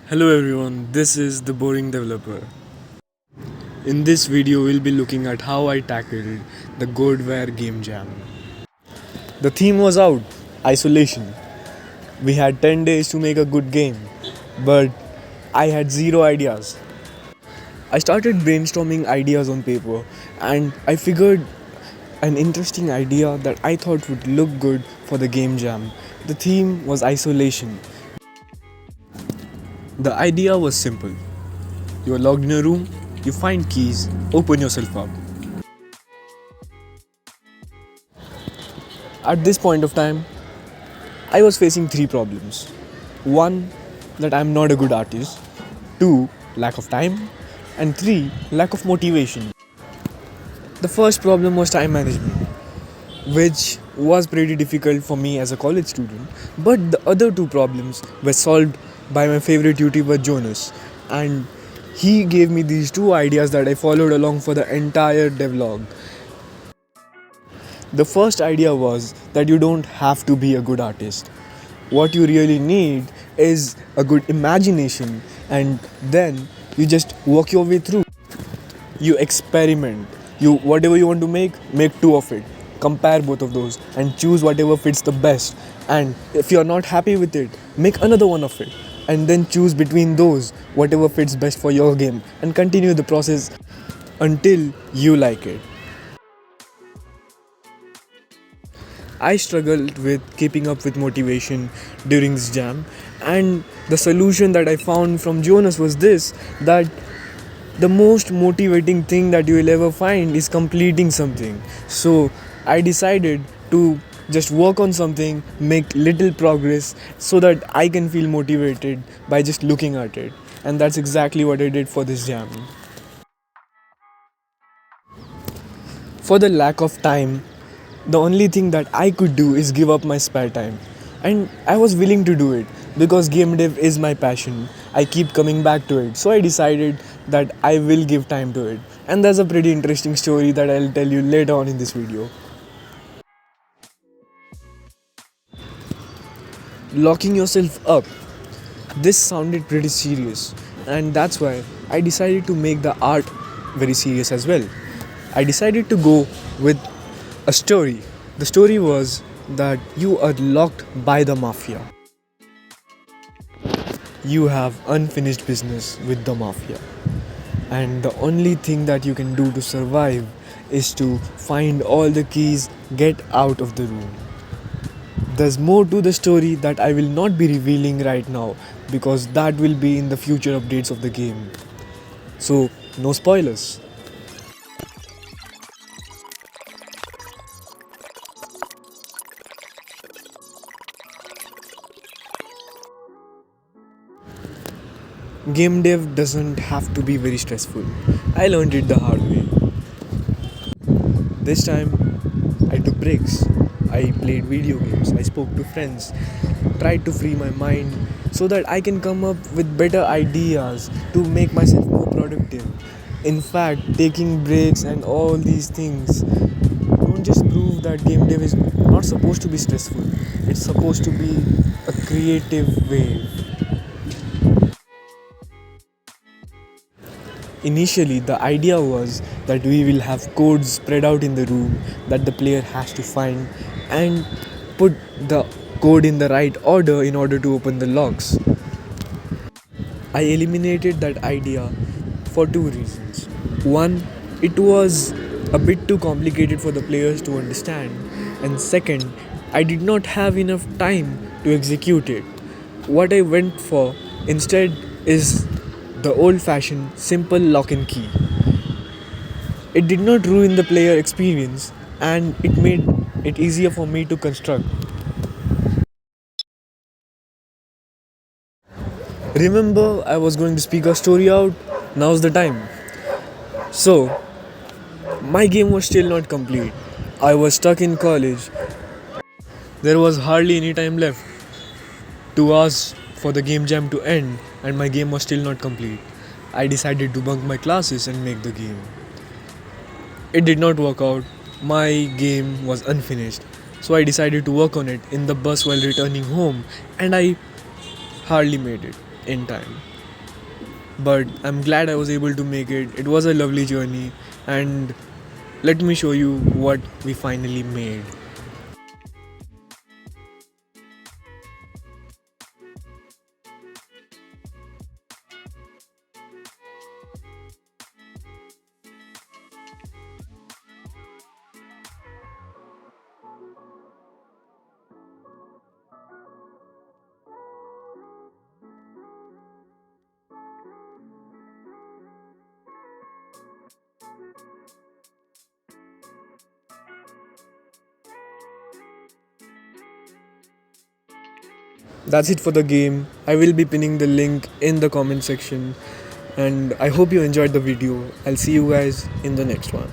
Hello everyone, this is the Boring Developer. In this video, we'll be looking at how I tackled the Goedware game jam. The theme was out isolation. We had 10 days to make a good game, but I had zero ideas. I started brainstorming ideas on paper and I figured an interesting idea that I thought would look good for the game jam. The theme was isolation. The idea was simple. You are locked in a room, you find keys, open yourself up. At this point of time, I was facing three problems. One, that I'm not a good artist. Two, lack of time. And three, lack of motivation. The first problem was time management, which was pretty difficult for me as a college student. But the other two problems were solved by my favorite YouTuber Jonas, and he gave me these two ideas that I followed along for the entire devlog. The first idea was that you don't have to be a good artist. What you really need is a good imagination, and then you just work your way through. You experiment. You whatever you want to make two of it. Compare both of those and choose whatever fits the best. And if you are not happy with it, make another one of it. And then choose between those whatever fits best for your game and continue the process until you like it. I struggled with keeping up with motivation during this jam, and the solution that I found from Jonas was this, that the most motivating thing that you will ever find is completing something. So I decided to just work on something, make little progress so that I can feel motivated by just looking at it. And that's exactly what I did for this jam. For the lack of time, the only thing that I could do is give up my spare time. And I was willing to do it because game dev is my passion. I keep coming back to it. So I decided that I will give time to it. And there's a pretty interesting story that I'll tell you later on in this video. Locking yourself up. This sounded pretty serious, and that's why I decided to make the art very serious as well. I decided to go with a story. The story was that you are locked by the mafia. You have unfinished business with the mafia, and the only thing that you can do to survive is to find all the keys, get out of the room. There's more to the story that I will not be revealing right now because that will be in the future updates of the game. So, no spoilers. Game dev doesn't have to be very stressful. I learned it the hard way. This time, I took breaks. I played video games. I spoke to friends. Tried to free my mind so that I can come up with better ideas to make myself more productive. In fact, taking breaks and all these things don't just prove that game dev is not supposed to be stressful. It's supposed to be a creative way. Initially, the idea was that we will have codes spread out in the room that the player has to find and put the code in the right order in order to open the locks. I eliminated that idea for two reasons. One, it was a bit too complicated for the players to understand, and second, I did not have enough time to execute it. What I went for instead is the old-fashioned simple lock and key. It did not ruin the player experience and it made it easier for me to construct. Remember, I was going to speak a story out. Now's the time. So, my game was still not complete. I was stuck in college. There was hardly any time left. 2 hours for the game jam to end and my game was still not complete. I decided to bunk my classes and make the game. It did not work out. My game was unfinished. So I decided to work on it in the bus while returning home and I hardly made it in time. but I'm glad I was able to make it. It was a lovely journey, and let me show you what we finally made. That's it for the game. I will be pinning the link in the comment section, and I hope you enjoyed the video. I'll see you guys in the next one.